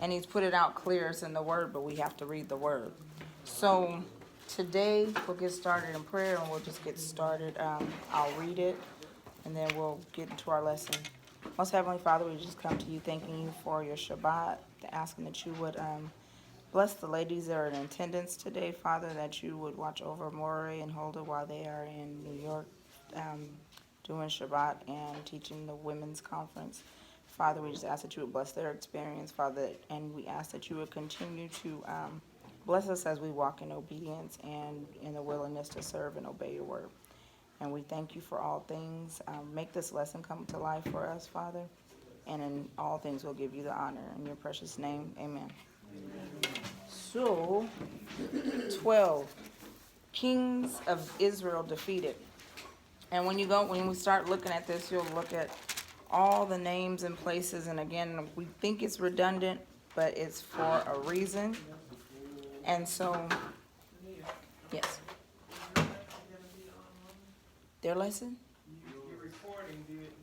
and he's put it out clear. It's in the word, but we have to read the word. So today we'll get started in prayer, and we'll just get started. I'll read it, and then we'll get into our lesson. Most Heavenly Father, we just come to you thanking you for your Shabbat, asking that you would bless the ladies that are in attendance today, Father, that you would watch over Moray and Holder while they are in New York doing Shabbat and teaching the women's conference. Father, we just ask that you would bless their experience, Father, and we ask that you would continue to bless us as we walk in obedience and in the willingness to serve and obey your word. And we thank you for all things. Make this lesson come to life for us, Father, and in all things we'll give you the honor. In your precious name, amen. So, 12, kings of Israel defeated. And when we start looking at this, you'll look at all the names and places, and again, we think it's redundant, but it's for a reason. And so, yes. Their lesson?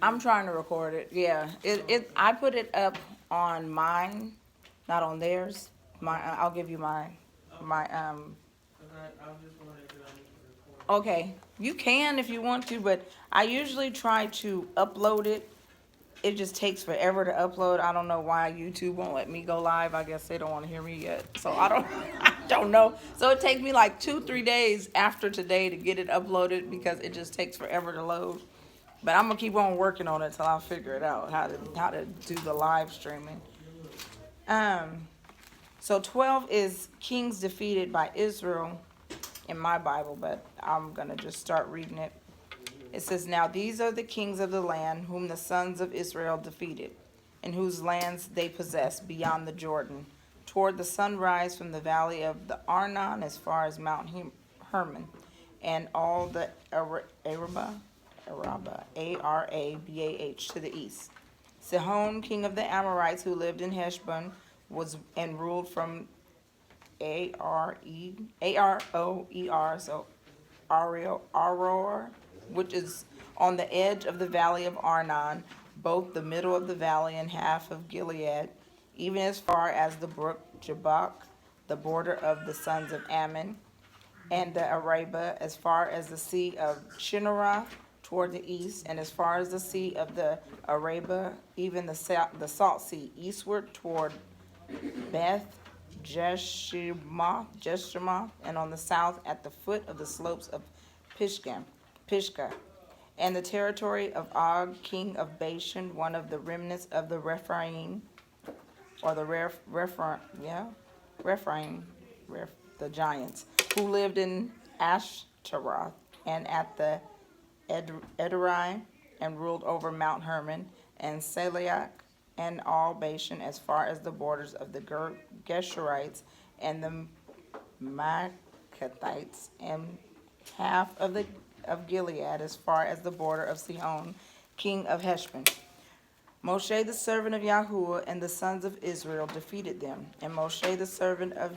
I'm trying to record it. Yeah, I put it up on mine, not on theirs. I'll give you my. Okay, you can if you want to, but I usually try to upload it. It just takes forever to upload. I don't know why YouTube won't let me go live. I guess they don't want to hear me yet. So I don't know. So it takes me like 2-3 days after today to get it uploaded because it just takes forever to load. But I'm gonna keep on working on it till I figure it out how to do the live streaming. So 12 is kings defeated by Israel in my Bible, but I'm gonna just start reading it. It says, "Now these are the kings of the land whom the sons of Israel defeated, and whose lands they possessed beyond the Jordan, toward the sunrise from the valley of the Arnon as far as Mount Hermon, and all the Arabah, Arabah, to the east. Sihon, king of the Amorites, who lived in Heshbon, was and ruled from Aroer, so Aroer, which is on the edge of the valley of Arnon, both the middle of the valley and half of Gilead, even as far as the brook Jabbok, the border of the sons of Ammon, and the Arabah, as far as the sea of Chinneroth toward the east, and as far as the sea of the Arabah, even the salt sea, eastward toward Beth Jeshimoth, and on the south at the foot of the slopes of Pisgah, and the territory of Og, king of Bashan, one of the remnants of the Rephaim, or the Rephaim, the giants, who lived in Ashtaroth and at the Edrei, and ruled over Mount Hermon and Saliach and all Bashan as far as the borders of the Geshurites and the Maacathites, and half of Gilead as far as the border of Sihon, king of Heshbon. Moshe the servant of Yahuah and the sons of Israel defeated them, and Moshe the servant of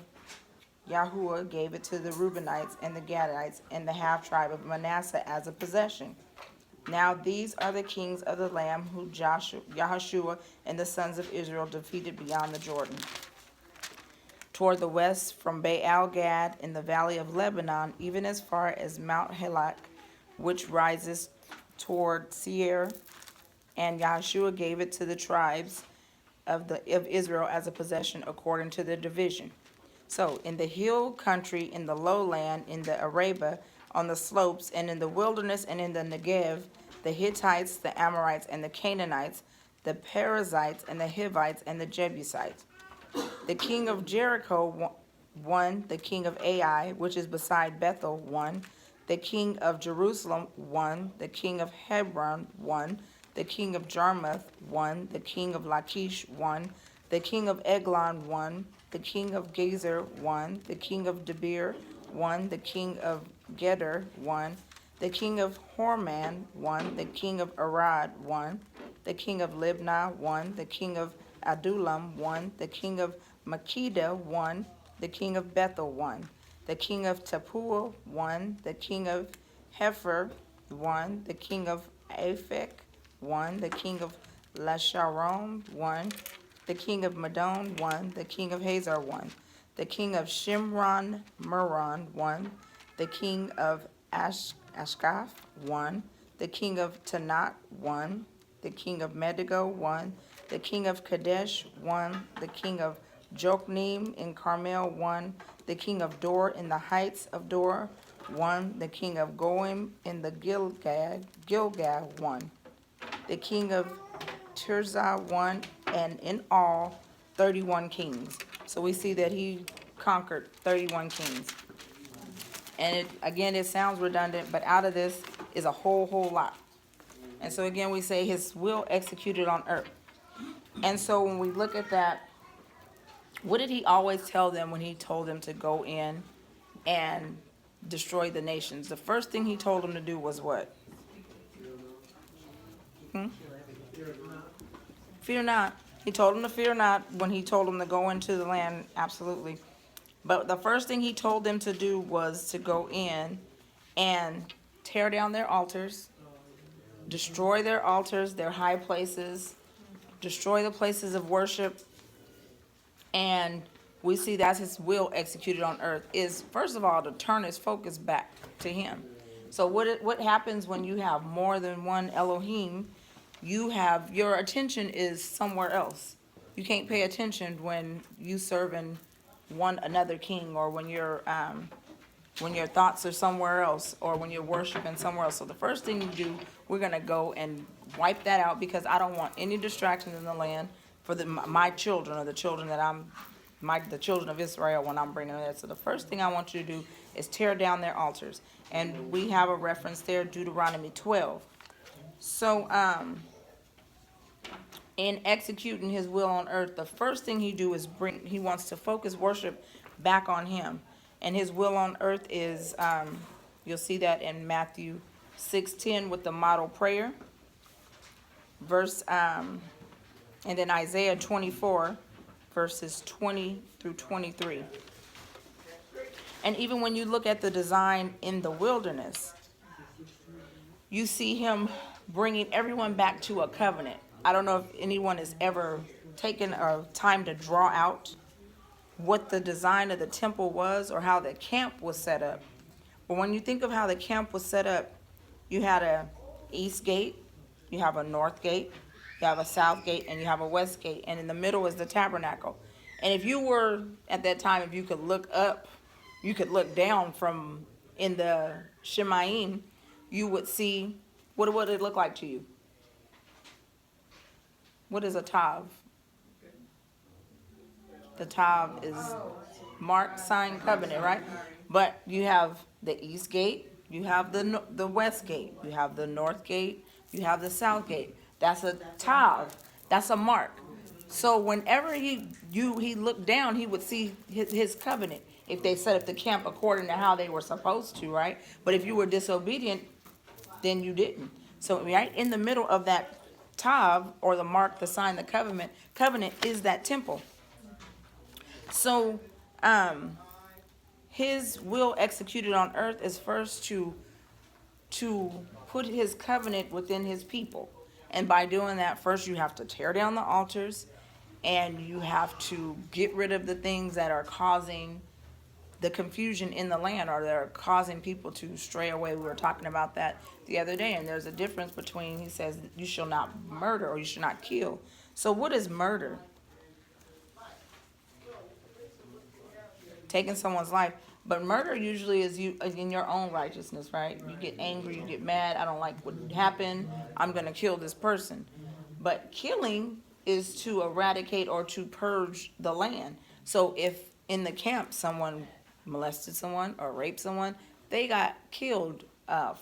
Yahuah gave it to the Reubenites and the Gadites and the half-tribe of Manasseh as a possession. Now these are the kings of the land who Yahushua and the sons of Israel defeated beyond the Jordan. Toward the west, from Baal Gad in the valley of Lebanon, even as far as Mount Halak, which rises toward Seir, and Yahushua gave it to the tribes of Israel as a possession according to their division. So in the hill country, in the lowland, in the Arabah, on the slopes, and in the wilderness, and in the Negev, the Hittites, the Amorites, and the Canaanites, the Perizzites, and the Hivites, and the Jebusites. The king of Jericho won, the king of Ai, which is beside Bethel, won, the king of Jerusalem won, the king of Hebron won, the king of Jarmuth won, the king of Lachish won, the king of Eglon won, the king of Gezer won, the king of Debir won, the king of Geder won, the king of Horman won, the king of Arad won, the king of Libnah won, the king of Adullam won, the king of Makkedah won, the king of Bethel won, the king of Tappuah won, the king of Hepher won, the king of Aphek won, the king of Lasharon won, The king of Madon, 1. The king of Hazar, 1. The king of Shimron, Meron, 1. The king of Ashkaf, 1. The king of Tanakh, 1. The king of Medigo, 1. The king of Kadesh, 1. The king of Jokneam in Carmel, 1. The king of Dor in the heights of Dor, 1. The king of Goim in the Gilgal, 1. The king of Tirzah, 1. And in all, 31 kings. So we see that he conquered 31 kings. And it sounds redundant, but out of this is a whole lot. And so again, we say his will executed on earth. And so when we look at that, what did he always tell them when he told them to go in and destroy the nations? The first thing he told them to do was what? Fear not. He told them to fear not when he told them to go into the land, absolutely. But the first thing he told them to do was to go in and tear down their altars, destroy their altars, their high places, destroy the places of worship. And we see that's his will executed on earth, is first of all to turn his focus back to him. So what happens when you have more than one Elohim? Your attention is somewhere else. You can't pay attention when you serving another king, or when your thoughts are somewhere else, or when you're worshiping somewhere else. So the first thing you do, we're gonna go and wipe that out, because I don't want any distractions in the land for my children, or the children the children of Israel, when I'm bringing that. So the first thing I want you to do is tear down their altars, and we have a reference there, Deuteronomy 12. So in executing his will on earth, the first thing he wants to focus worship back on him. And his will on earth is, you'll see that in Matthew 6:10 with the model prayer. And then Isaiah 24, verses 20 through 23. And even when you look at the design in the wilderness, you see him bringing everyone back to a covenant. I don't know if anyone has ever taken a time to draw out what the design of the temple was, or how the camp was set up. But when you think of how the camp was set up, you had a east gate, you have a north gate, you have a south gate, and you have a west gate. And in the middle is the tabernacle. And if you were, at that time, if you could look up, you could look down from in the Shemaim, you would see, what would it look like to you? What is a tav? The tav is marked, sign, covenant, right? But you have the east gate, you have the west gate, you have the north gate, you have the south gate. That's a tav. That's a mark. So whenever he looked down, he would see his covenant, if they set up the camp according to how they were supposed to, right? But if you were disobedient, then you didn't. So right in the middle of that tav, or the mark, the sign, the covenant is that temple. So his will executed on earth is first to put his covenant within his people. And by doing that, first you have to tear down the altars, and you have to get rid of the things that are causing the confusion in the land, or that are causing people to stray away. We were talking about that the other day, and there's a difference between, he says, you shall not murder, or you shall not kill. So what is murder? Taking someone's life. But murder usually is you in your own righteousness, right? You get angry, you get mad, I don't like what happened, I'm going to kill this person. But killing is to eradicate or to purge the land. So if in the camp someone molested someone or raped someone, they got killed.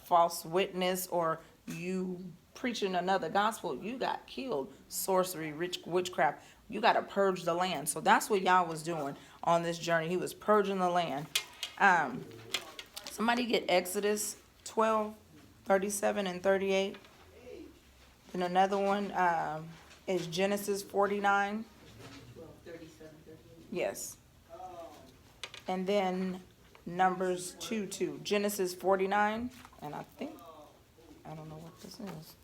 False witness, or you preaching another gospel, you got killed. Sorcery, witchcraft, you got to purge the land. So that's what Yah was doing on this journey. He was purging the land. Somebody get Exodus 12, 37 and 38. And another one is Genesis 49. 12, 37, 38. Yes. And then Numbers 2. Genesis 49. And I don't know what this is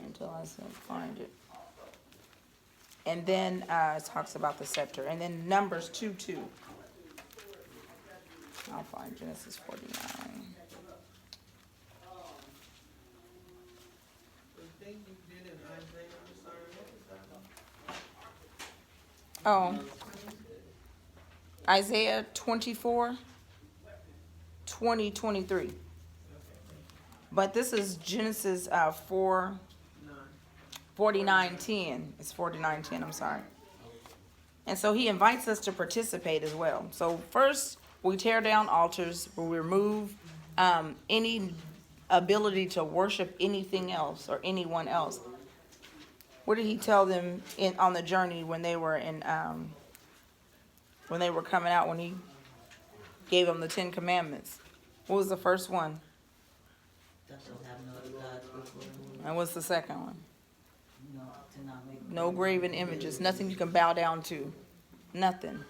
until I find it. And then it talks about the scepter. And then Numbers 2:2. I'll find Genesis 49. The thing you did in Isaiah, I'm sorry, what was that? Oh, Isaiah 24, 20, 23. But this is Genesis 49:10. It's 49:10, I'm sorry. And so he invites us to participate as well. So first, we tear down altars, we remove any ability to worship anything else or anyone else. What did he tell them on the journey when they were when they were coming out, when he gave them the 10 Commandments? What was the first one? Thou shalt have no other gods before me. And what's the second one? No, to not make No graven images, nothing you can bow down to. Nothing.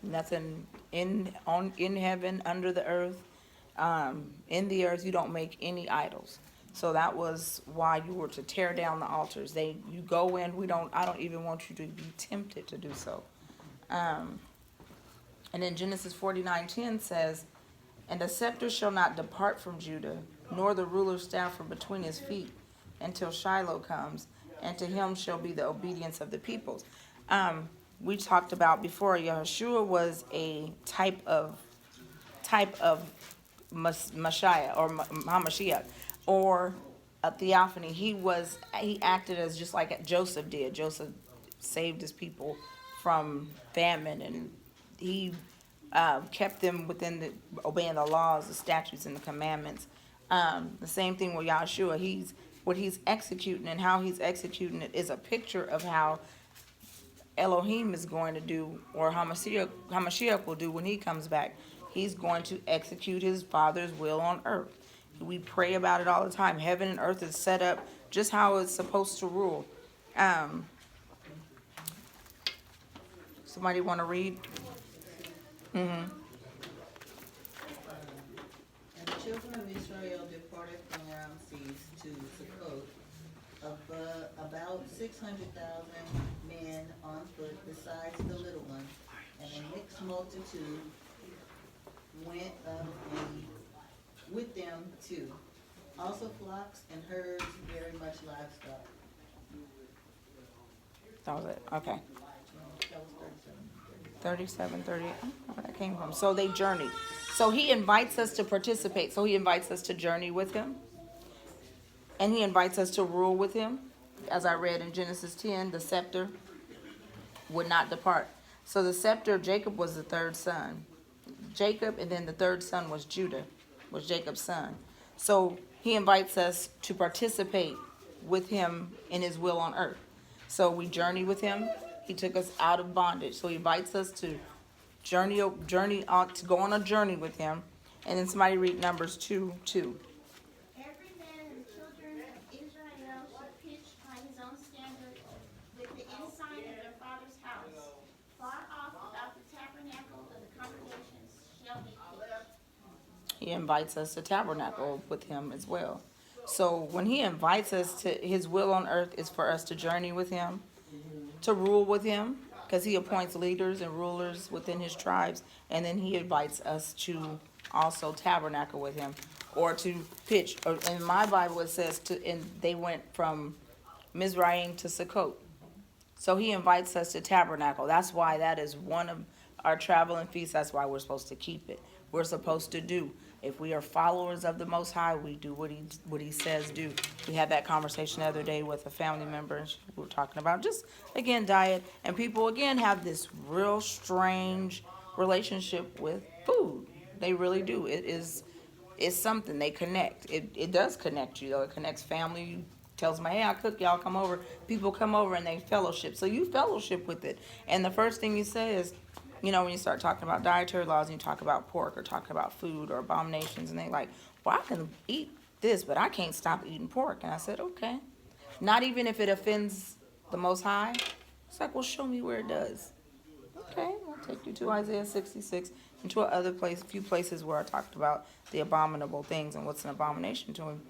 Nothing in heaven, under the earth, in the earth, you don't make any idols. So that was why you were to tear down the altars. You go in, I don't even want you to be tempted to do so. And then Genesis 49:10 says, and the scepter shall not depart from Judah, nor the ruler's staff from between his feet, until Shiloh comes, and to him shall be the obedience of the peoples. We talked about before, Yahushua was a type of Messiah or Hamashiach, or a theophany. He acted as just like Joseph did. Joseph saved his people from famine, and he kept them within obeying the laws, the statutes, and the commandments. The same thing with Yahushua. What he's executing and how he's executing it is a picture of how Elohim is going to do, or Hamashiach will do when he comes back. He's going to execute his Father's will on earth. We pray about it all the time. Heaven and earth is set up just how it's supposed to rule. Somebody want to read? And the children of Israel departed from Ramses to Succoth, about 600,000 men on foot, besides the little ones, and a mixed multitude went up and with them too. Also flocks and herds, very much livestock. That was it. Okay. That was 37, 38. I don't know where that came from. So they journeyed. So he invites us to participate. So he invites us to journey with him. And he invites us to rule with him. As I read in Genesis 10, the scepter would not depart. So the scepter of Jacob was the third son. Jacob, and then the third son was Judah, was Jacob's son. So he invites us to participate with him in his will on earth. So we journey with him. He took us out of bondage. So he invites us to journey on, to go on a journey with him. And then somebody read Numbers 2:2. Every man and the children of Israel shall pitch by his own standard with the inside of their father's house. Far off about the tabernacle of the congregation shall be pitched. He invites us to tabernacle with him as well. So when he invites us to his will on earth, is for us to journey with him, to rule with him, because he appoints leaders and rulers within his tribes, and then he invites us to also tabernacle with him, or to pitch. Or in my Bible it says and they went from Mizraim to Succoth. So he invites us to tabernacle. That's why that is one of our traveling feasts. That's why we're supposed to keep it. We're supposed to do. If we are followers of the Most High, we do what he says do. We had that conversation the other day with a family member, and we were talking about just, again, diet. And people, again, have this real strange relationship with food. They really do. It's something. They connect. It does connect you, though. It connects family. You tell somebody, hey, I cook, y'all come over. People come over and they fellowship. So you fellowship with it. And the first thing you say is, when you start talking about dietary laws and you talk about pork or talk about food or abominations, and they like, well, I can eat this, but I can't stop eating pork. And I said, okay. Not even if it offends the Most High. It's like, well, show me where it does. Okay, I'll take you to Isaiah 66 and to a few places where I talked about the abominable things and what's an abomination to him.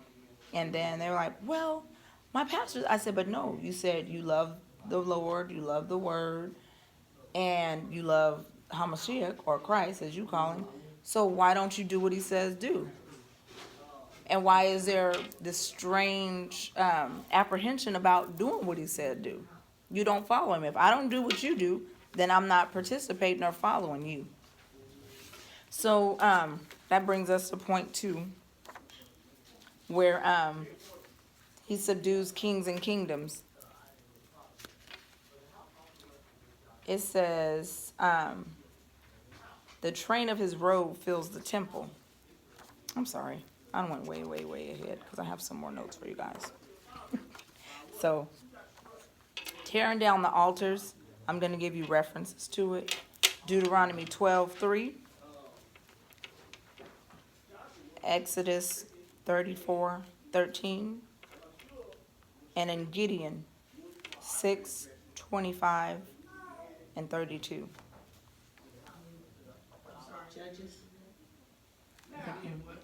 And then they were like, well, my pastor, I said, but no, you said you love the Lord, you love the Word, and you love Hamashiach, or Christ, as you call him. So why don't you do what he says do? And why is there this strange apprehension about doing what he said do? You don't follow him. If I don't do what you do, then I'm not participating or following you. So that brings us to point 2, where he subdues kings and kingdoms. It says, the train of his robe fills the temple. I'm sorry. I went way, way, way ahead because I have some more notes for you guys. So, tearing down the altars, I'm going to give you references to it. Deuteronomy 12:3, Exodus 34:13, and in Gideon 6:25 and 32. Judges,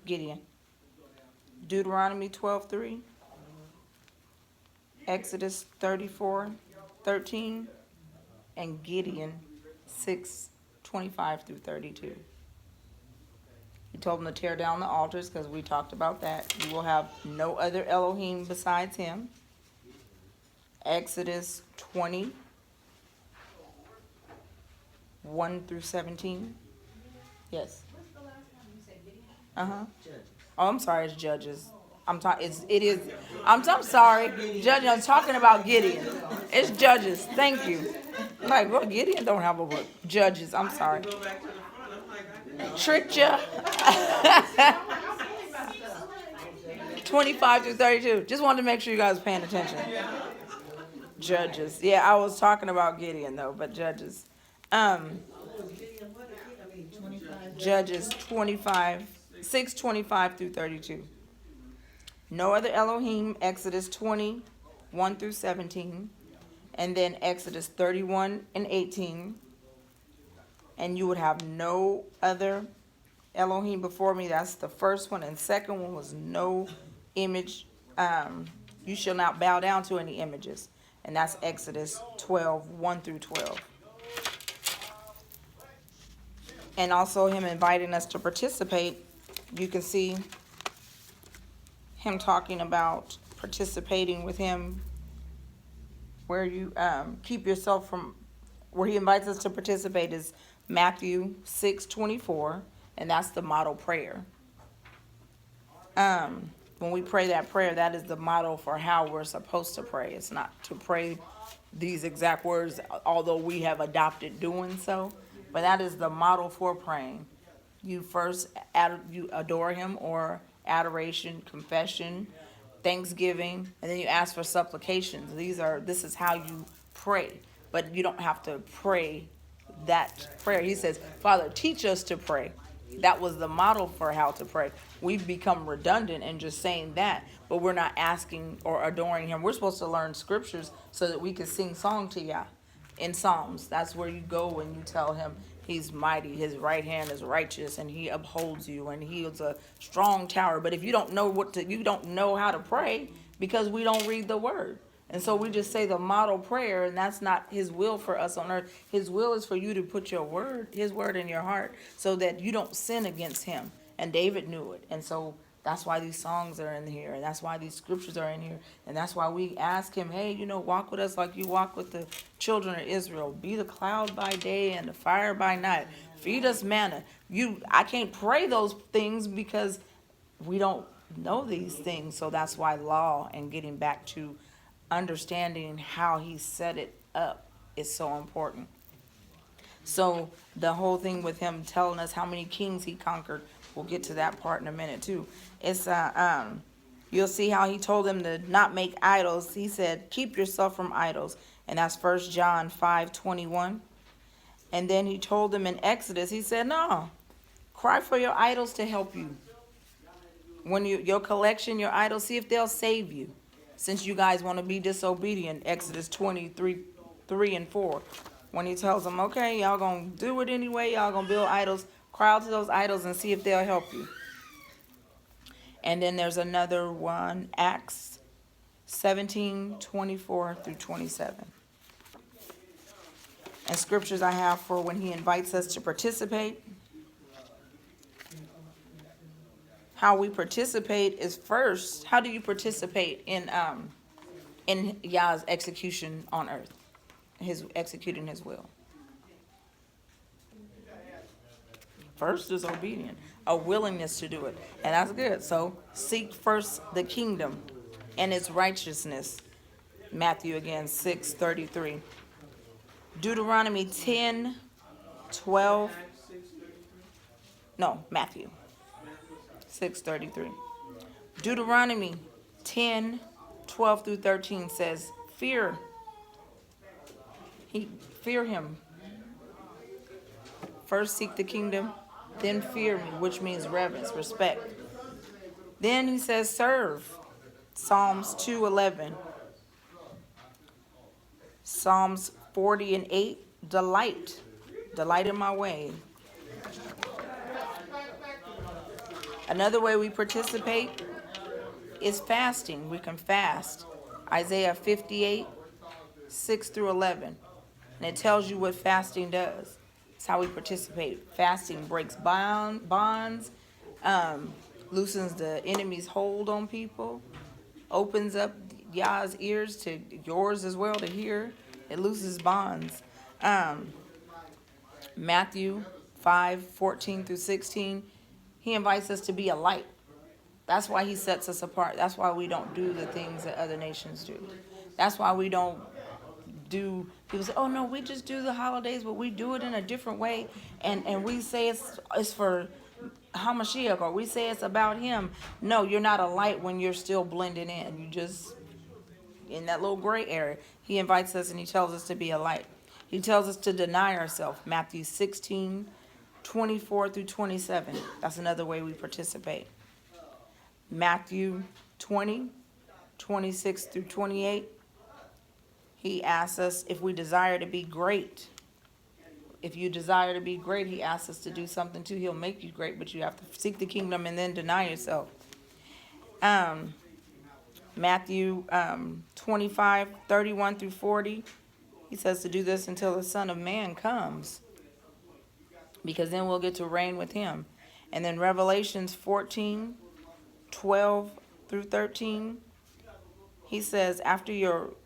Gideon. Deuteronomy 12:3, Exodus 34:13, and Gideon 6:25 through 32. He told them to tear down the altars because we talked about that. You will have no other Elohim besides him. Exodus 20:1 through 17. Yes. What's the last time you said Gideon? judges. Oh, I'm sorry, it's Judges. I'm sorry, Judges. I'm talking about Gideon. It's Judges. Thank you. I'm like, well, Gideon don't have a book. Judges. I'm sorry. Go back to the front, I'm like, I didn't. Tricked ya. 25 through 32. Just wanted to make sure you guys were paying attention. Judges. Yeah, I was talking about Gideon though, but Judges. Judges 6:25 through 32. No other Elohim, Exodus 20:1 through 17, and then Exodus 31:18. And you would have no other Elohim before me. That's the first one. And second one was no image. You shall not bow down to any images. And that's Exodus 12:1 through 12. And also him inviting us to participate. You can see him talking about participating with him, where you keep yourself from, where he invites us to participate is Matthew 6:24, and that's the model prayer. When we pray that prayer, that is the model for how we're supposed to pray. It's not to pray these exact words, although we have adopted doing so, but that is the model for praying. You first you adore him, or adoration, confession, thanksgiving, and then you ask for supplications. This is how you pray, but you don't have to pray that prayer. He says, Father, teach us to pray. That was the model for how to pray. We've become redundant in just saying that, but we're not asking or adoring him. We're supposed to learn scriptures so that we can sing song to Yah in Psalms. That's where you go and you tell him he's mighty, his right hand is righteous, and he upholds you, and he is a strong tower. But if you don't know you don't know how to pray, because we don't read the word. And so we just say the model prayer, and that's not his will for us on earth. His will is for you to put his word in your heart, so that you don't sin against him. And David knew it. And so that's why these songs are in here, and that's why these scriptures are in here, and that's why we ask him, hey, walk with us like you walk with the children of Israel. Be the cloud by day and the fire by night. Feed us manna. I can't pray those things because we don't know these things. So that's why law and getting back to understanding how he set it up is so important. So the whole thing with him telling us how many kings he conquered, we'll get to that part in a minute too. It's you'll see how he told them to not make idols. He said, keep yourself from idols, and that's 1 John 5:21. And then he told them in Exodus, he said, no, cry for your idols to help you. When your collection, your idols, see if they'll save you. Since you guys want to be disobedient, Exodus 23:3-4. When he tells them, okay, y'all going to do it anyway, y'all going to build idols, cry out to those idols and see if they'll help you. And then there's another one, Acts 17:24-27. and scriptures I have for when he invites us to participate. How we participate is first, how do you participate in Yah's execution on earth? His executing his will. First is obedient, a willingness to do it. And that's good. So seek first the kingdom and its righteousness. Matthew again, 6:33. Deuteronomy 10:12. Acts 6:33. No, Matthew 6:33. Deuteronomy 10:12 through 13 says, fear him. First seek the kingdom, then fear me, which means reverence, respect. Then he says serve. Psalms 2:11. Psalms 40:8, delight in my way. Another way we participate is fasting. We can fast. Isaiah 58:6 through 11. And it tells you what fasting does. It's how we participate. Fasting breaks bonds, loosens the enemy's hold on people, opens up Yah's ears to yours as well to hear. It looses bonds. Matthew 5:14 through 16. He invites us to be a light. That's why he sets us apart. That's why we don't do the things that other nations do. That's why we don't do, people say, oh no, we just do the holidays, but we do it in a different way. And we say it's for Hamashiach, or we say it's about him. No, you're not a light when you're still blending in. You just, in that little gray area. He invites us and he tells us to be a light. He tells us to deny ourselves. Matthew 16:24 through 27. That's another way we participate. Matthew 20:26 through 28. He asks us if we desire to be great. If you desire to be great, he asks us to do something too. He'll make you great, but you have to seek the kingdom and then deny yourself. Matthew 25:31 through 40. He says to do this until the Son of Man comes, because then we'll get to reign with him. And then Revelations 14:12 through 13. He says,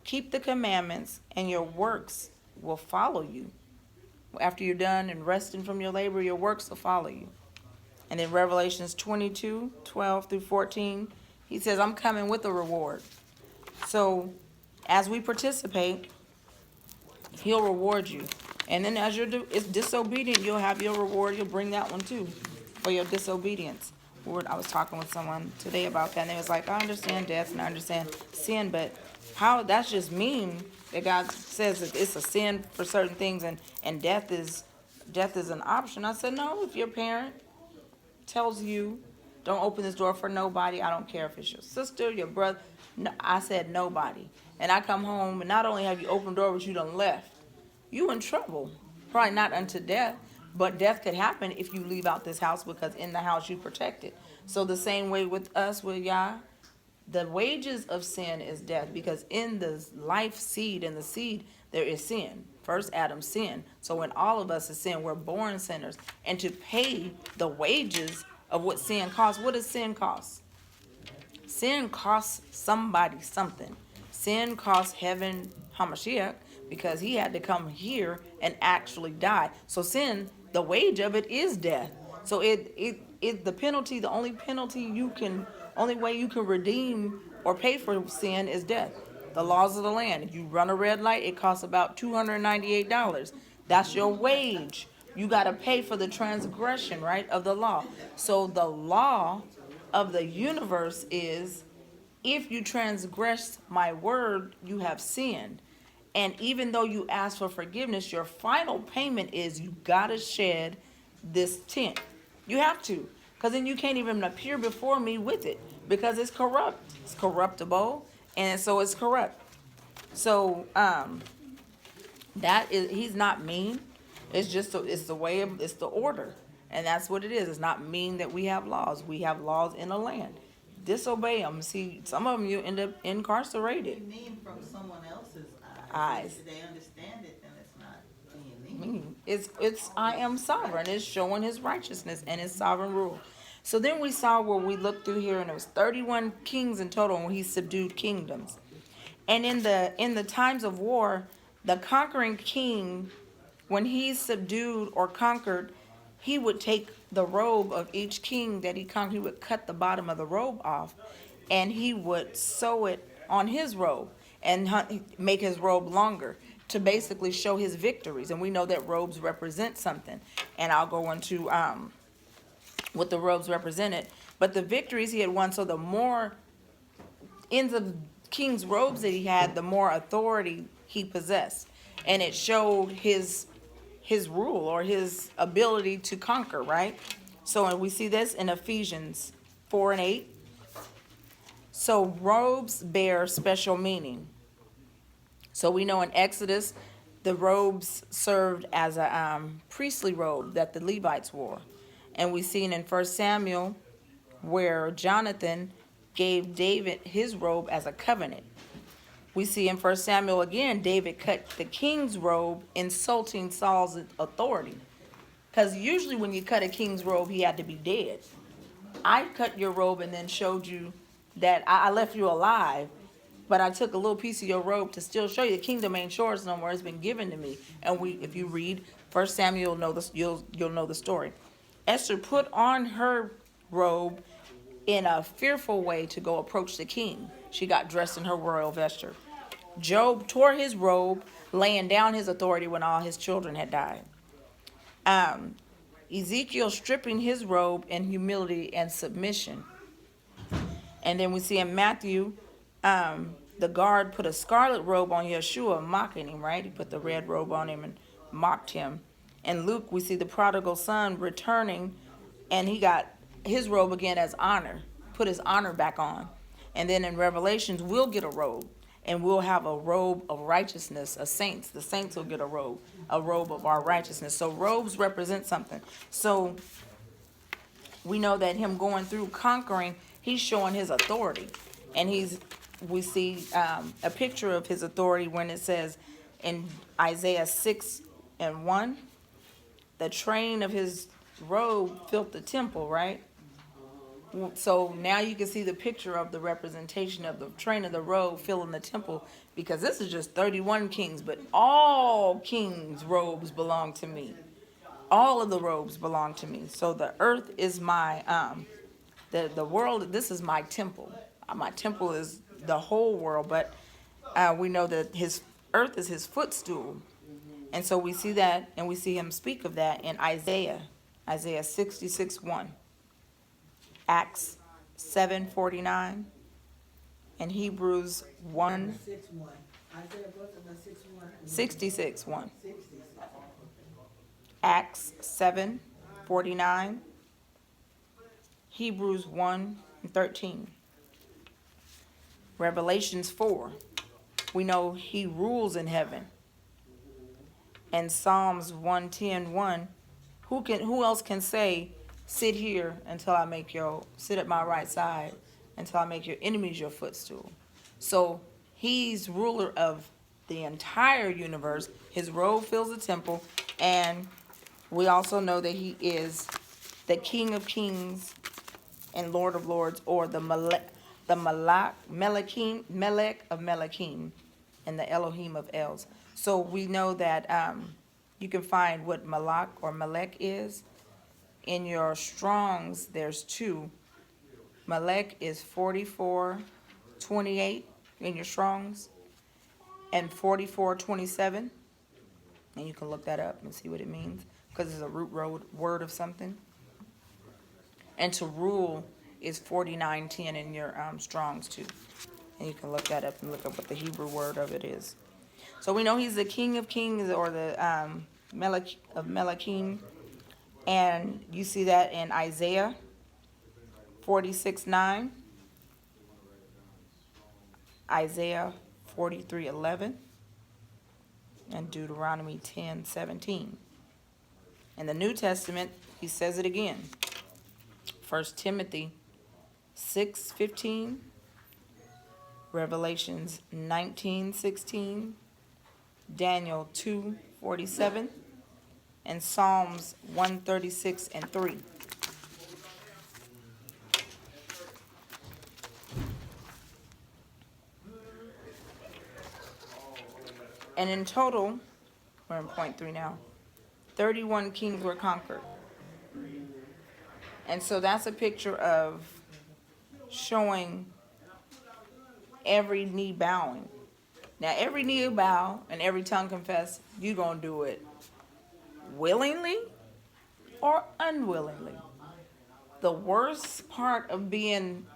keep the commandments and your works will follow you. After you're done and resting from your labor, your works will follow you. And then Revelations 22:12 through 14, he says, I'm coming with a reward. So as we participate, he'll reward you. And then as you're disobedient, you'll have your reward. You'll bring that one too for your disobedience. I was talking with someone today about that, and they was like, I understand death and I understand sin, but how, that's just mean that God says that it's a sin for certain things and death is an option. I said, no, if your parent tells you, don't open this door for nobody, I don't care if it's your sister, your brother. No, I said nobody. And I come home, and not only have you opened the door, but you done left. You in trouble. Probably not unto death, but death could happen if you leave out this house, because in the house you protected. So the same way with us, with Yah, the wages of sin is death, because in the life seed, in the seed, there is sin. First Adam sinned. So when all of us is sin, we're born sinners. And to pay the wages of what sin costs, what does sin cost? Sin costs somebody something. Sin costs heaven Hamashiach, because he had to come here and actually die. So sin, the wage of it is death. So the penalty, the only way you can redeem or pay for sin is death. The laws of the land. If you run a red light, it costs about $298. That's your wage. You got to pay for the transgression, right, of the law. So the law of the universe is, if you transgress my word, you have sinned. And even though you ask for forgiveness, your final payment is you got to shed this tent. You have to, because then you can't even appear before me with it, because it's corrupt. It's corruptible, and so it's corrupt. So he's not mean. It's just it's the order, and that's what it is. It's not mean that we have laws. We have laws in a land. Disobey them. See, some of them you end up incarcerated. You mean from someone else's Eyes. If they understand it, then it's not being It's I am sovereign. It's showing his righteousness and his sovereign rule. So then we saw where we looked through here, and it was 31 kings in total, and he subdued kingdoms. And in the times of war, the conquering king, when he subdued or conquered, he would take the robe of each king that he conquered. He would cut the bottom of the robe off, and he would sew it on his robe and make his robe longer to basically show his victories. And we know that robes represent something. And I'll go into what the robes represented. But the victories he had won, so the more ends of king's robes that he had, the more authority he possessed. And it showed his rule or his ability to conquer, right? So and we see this in Ephesians 4 and 8. So robes bear special meaning. So we know in Exodus, the robes served as a priestly robe that the Levites wore. And we see in 1 Samuel where Jonathan gave David his robe as a covenant. We see in 1 Samuel again, David cut the king's robe, insulting Saul's authority. Because usually when you cut a king's robe, he had to be dead. I cut your robe and then showed you that I left you alive, but I took a little piece of your robe to still show you the kingdom ain't yours no more. It's been given to me. And if you read 1 Samuel, you'll know the story. Esther put on her robe in a fearful way to go approach the king. She got dressed in her royal vesture. Job tore his robe, laying down his authority when all his children had died. Ezekiel stripping his robe in humility and submission. And then we see in Matthew, the guard put a scarlet robe on Yeshua, mocking him, right? He put the red robe on him and mocked him. In Luke, we see the prodigal son returning, and he got his robe again as honor, put his honor back on. And then in Revelations, we'll get a robe, and we'll have a robe of righteousness, a saints. The saints will get a robe of our righteousness. So robes represent something. So we know that him going through conquering, he's showing his authority. And we see a picture of his authority when it says in Isaiah 6 and 1, the train of his robe filled the temple, right? So now you can see the picture of the representation of the train of the robe filling the temple, because this is just 31 kings, but all kings' robes belong to me. All of the robes belong to me. So the earth is my, the world, this is my temple. My temple is the whole world, but we know that his earth is his footstool. And so we see that, and we see him speak of that in Isaiah 66:1. Acts 7:49, and Hebrews 1. 6:1. Isaiah what's about 6:1? 66:1. 66. Acts 7:49. Hebrews 1:13. Revelations 4. We know he rules in heaven. And Psalms 110:1. Who else can say, sit here until I sit at my right side until I make your enemies your footstool? So he's ruler of the entire universe. His robe fills the temple, and we also know that he is the King of Kings and Lord of Lords, or the Melekim of Melekim, and the Elohim of Els. So we know that you can find what Malak or Melek is. In your Strongs, there's two. Melek is 44:28 in your Strongs, and 44:27. And you can look that up and see what it means, because it's a root word of something. And to rule is 49:10 in your Strongs too. And you can look that up and look up what the Hebrew word of it is. So we know he's the King of Kings, or the Melek of Melekim. And you see that in Isaiah 46:9, Isaiah 43:11, and Deuteronomy 10:17. In the New Testament, he says it again. 1 Timothy 6:15, Revelations 19:16, Daniel 2:47, and Psalms 136 and 3. And in total, we're in point 3 now, 31 kings were conquered. And so that's a picture of showing every knee bowing. Now, every knee will bow and every tongue confess, you're going to do it willingly or unwillingly. The worst part of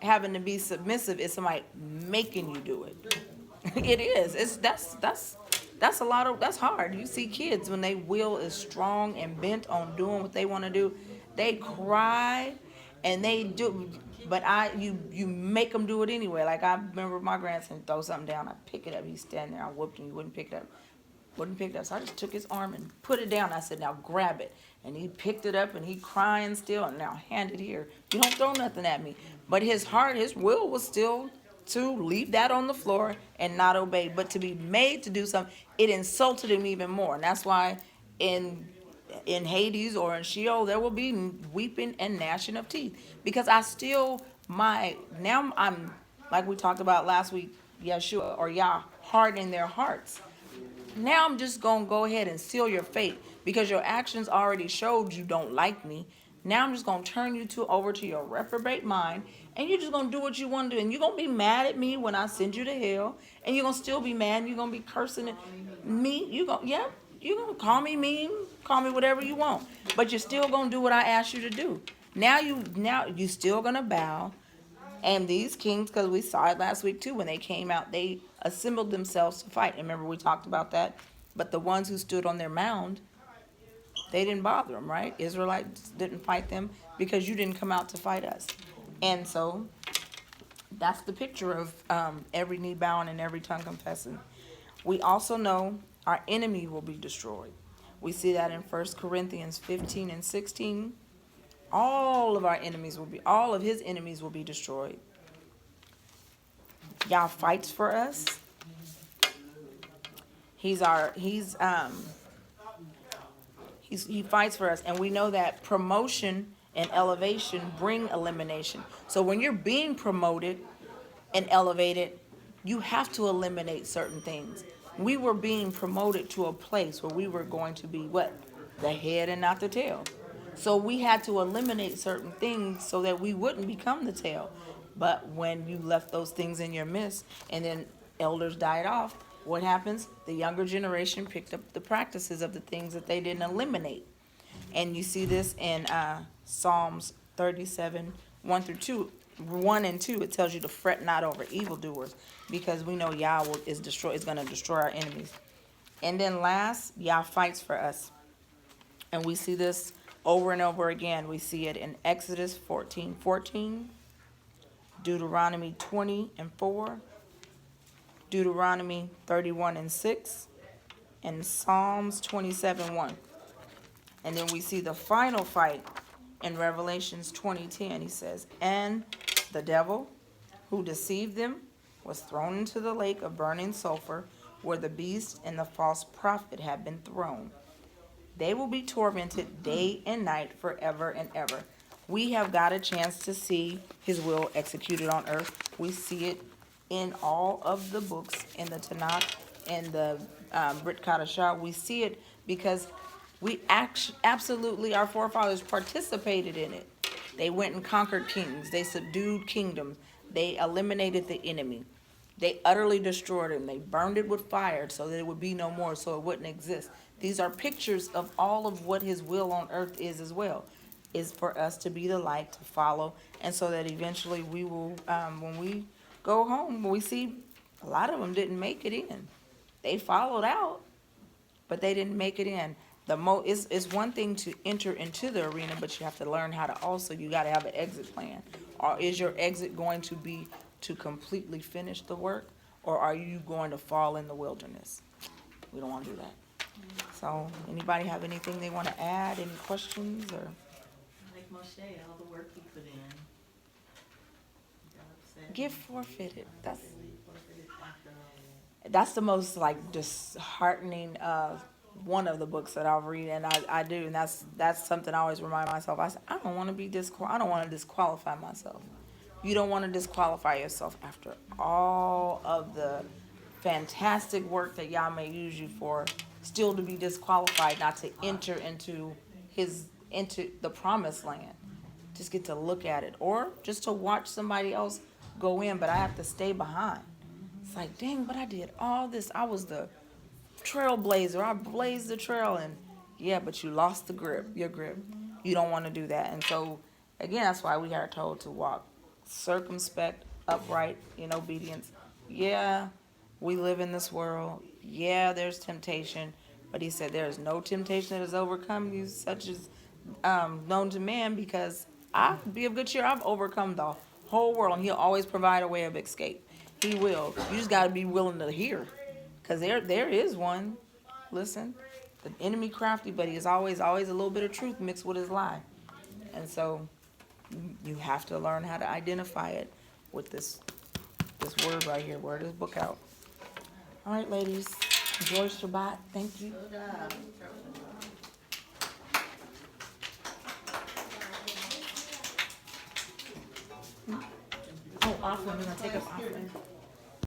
having to be submissive is somebody making you do it. It is. That's a lot of, that's hard. You see kids when their will is strong and bent on doing what they want to do, they cry and they do. But you make them do it anyway. Like I remember my grandson throw something down, I pick it up, he's standing there, I whooped him, he wouldn't pick it up. Wouldn't pick it up. So I just took his arm and put it down. I said, now grab it. And he picked it up and he crying still, and now hand it here. You don't throw nothing at me. But his heart, his will was still to leave that on the floor and not obey. But to be made to do something, it insulted him even more. And that's why in Hades or in Sheol, there will be weeping and gnashing of teeth. Because now I'm, like we talked about last week, Yeshua or Yah, hardening their hearts. Now I'm just going to go ahead and seal your fate because your actions already showed you don't like me. Now I'm just going to turn you over to your reprobate mind, and you're just going to do what you want to do. And you're going to be mad at me when I send you to hell, and you're going to still be mad, and you're going to be cursing at me. You're going to call me mean, call me whatever you want, but you're still going to do what I asked you to do. Now you still going to bow. And these kings, because we saw it last week too, when they came out, they assembled themselves to fight. And remember, we talked about that. But the ones who stood on their mound, they didn't bother them, right? Israelites didn't fight them because you didn't come out to fight us. And so that's the picture of every knee bowing and every tongue confessing. We also know our enemy will be destroyed. We see that in 1 Corinthians 15 and 16. All of his enemies will be destroyed. Yah fights for us. He fights for us, and we know that promotion and elevation bring elimination. So when you're being promoted and elevated, you have to eliminate certain things. We were being promoted to a place where we were going to be what? The head and not the tail. So we had to eliminate certain things so that we wouldn't become the tail. But when you left those things in your midst and then elders died off, what happens? The younger generation picked up the practices of the things that they didn't eliminate. And you see this in Psalms 37, 1 and 2. It tells you to fret not over evildoers, because we know Yah is going to destroy our enemies. And then last, Yah fights for us. And we see this over and over again. We see it in Exodus 14:14, Deuteronomy 20 and 4, Deuteronomy 31 and 6, and Psalms 27:1. And then we see the final fight in Revelations 20:10. He says, and the devil who deceived them was thrown into the lake of burning sulfur, where the beast and the false prophet have been thrown. They will be tormented day and night forever and ever. We have got a chance to see his will executed on earth. We see it in all of the books in the Tanakh and the Brit Kadashah. We see it because we absolutely, our forefathers participated in it. They went and conquered kings. They subdued kingdoms. They eliminated the enemy. They utterly destroyed him. They burned it with fire so that it would be no more, so it wouldn't exist. These are pictures of all of what his will on earth is as well, is for us to be the light, to follow, and so that eventually we will, when we go home, we see a lot of them didn't make it in. They followed out, but they didn't make it in. It's one thing to enter into the arena, but you have to learn how to also, you got to have an exit plan. Or is your exit going to be to completely finish the work, or are you going to fall in the wilderness? We don't want to do that. So, anybody have anything they want to add? Any questions or? Like Moshe, all the work he put in. God said Get forfeited. he forfeited after all that. That's the most like disheartening one of the books that I'll read, and I do, and that's something I always remind myself. I say, I don't want to be I don't want to disqualify myself. You don't want to disqualify yourself after all of the fantastic work that Yah may use you for, still to be disqualified not to enter into the promised land. Just get to look at it, or just to watch somebody else go in, but I have to stay behind. It's like, dang, but I did all this. I was the trailblazer. I blazed the trail, and yeah, but you lost your grip. You don't want to do that. And so, again, that's why we are told to walk circumspect, upright, in obedience. Yeah, we live in this world. Yeah, there's temptation, but he said there is no temptation that has overcome you, such as known to man, because I be of good cheer. I've overcome the whole world, and he'll always provide a way of escape. He will. You just got to be willing to hear, because there is one. Listen, the enemy crafty, but he is always a little bit of truth mixed with his lie, and so you have to learn how to identify it with this word right here. Word this book out. All right, ladies, enjoy Shabbat. Thank you. Oh, offering. We're gonna take up offering.